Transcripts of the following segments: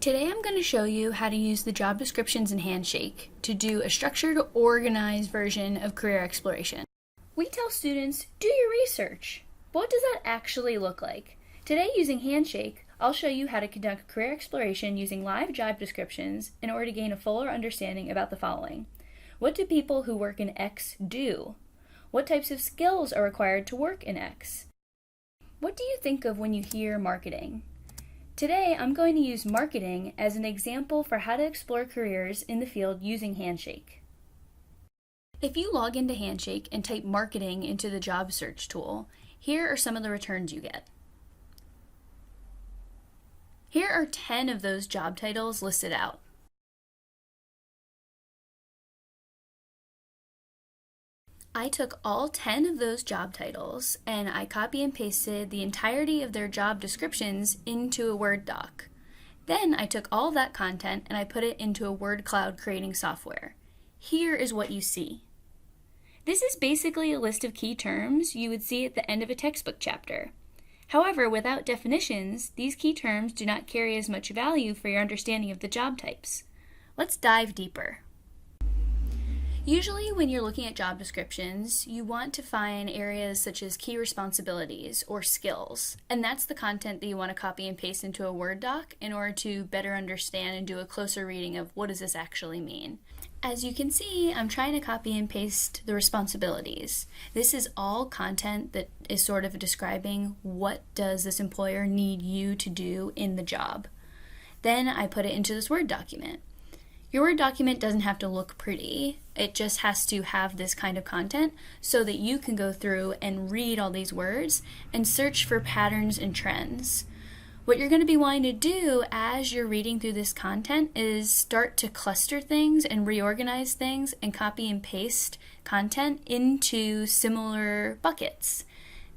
Today I'm going to show you how to use the job descriptions in Handshake to do a structured, organized version of career exploration. We tell students, do your research. But what does that actually look like? Today, using Handshake, I'll show you how to conduct career exploration using live job descriptions in order to gain a fuller understanding about the following. What do people who work in X do? What types of skills are required to work in X? What do you think of when you hear marketing? Today, I'm going to use marketing as an example for how to explore careers in the field using Handshake. If you log into Handshake and type marketing into the job search tool, here are some of the returns you get. Here are 10 of those job titles listed out. I took all 10 of those job titles and I copy and pasted the entirety of their job descriptions into a Word doc. Then I took all of that content and I put it into a word cloud creating software. Here is what you see. This is basically a list of key terms you would see at the end of a textbook chapter. However, without definitions, these key terms do not carry as much value for your understanding of the job types. Let's dive deeper. Usually when you're looking at job descriptions, you want to find areas such as key responsibilities or skills, and that's the content that you want to copy and paste into a Word doc in order to better understand and do a closer reading of what does this actually mean. As you can see, I'm trying to copy and paste the responsibilities. This is all content that is sort of describing what does this employer need you to do in the job. Then I put it into this Word document. Your Word document doesn't have to look pretty. It just has to have this kind of content so that you can go through and read all these words and search for patterns and trends. What you're going to be wanting to do as you're reading through this content is start to cluster things and reorganize things and copy and paste content into similar buckets.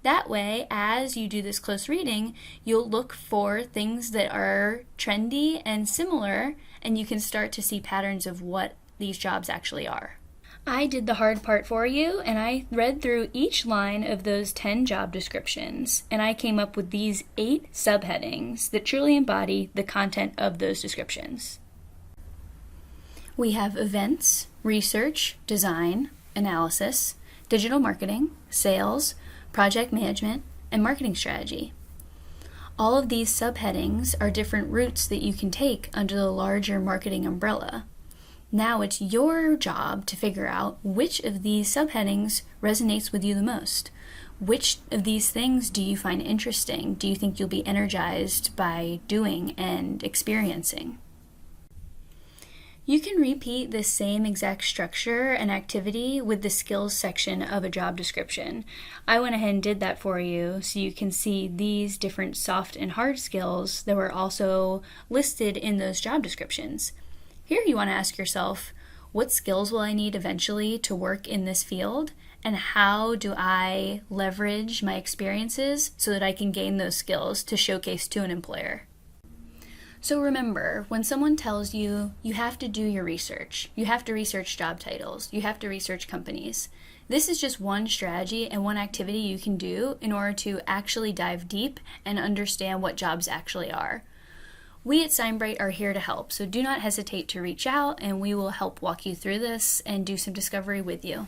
That way, as you do this close reading, you'll look for things that are trendy and similar, and you can start to see patterns of what these jobs actually are. I did the hard part for you, and I read through each line of those 10 job descriptions, and I came up with these 8 subheadings that truly embody the content of those descriptions. We have events, research, design, analysis, digital marketing, sales, project management, and marketing strategy. All of these subheadings are different routes that you can take under the larger marketing umbrella. Now it's your job to figure out which of these subheadings resonates with you the most. Which of these things do you find interesting? Do you think you'll be energized by doing and experiencing? You can repeat this same exact structure and activity with the skills section of a job description. I went ahead and did that for you so you can see these different soft and hard skills that were also listed in those job descriptions. Here you want to ask yourself, what skills will I need eventually to work in this field? And how do I leverage my experiences so that I can gain those skills to showcase to an employer? So remember, when someone tells you, you have to do your research, you have to research job titles, you have to research companies, this is just one strategy and one activity you can do in order to actually dive deep and understand what jobs actually are. We at Signbright are here to help, so do not hesitate to reach out and we will help walk you through this and do some discovery with you.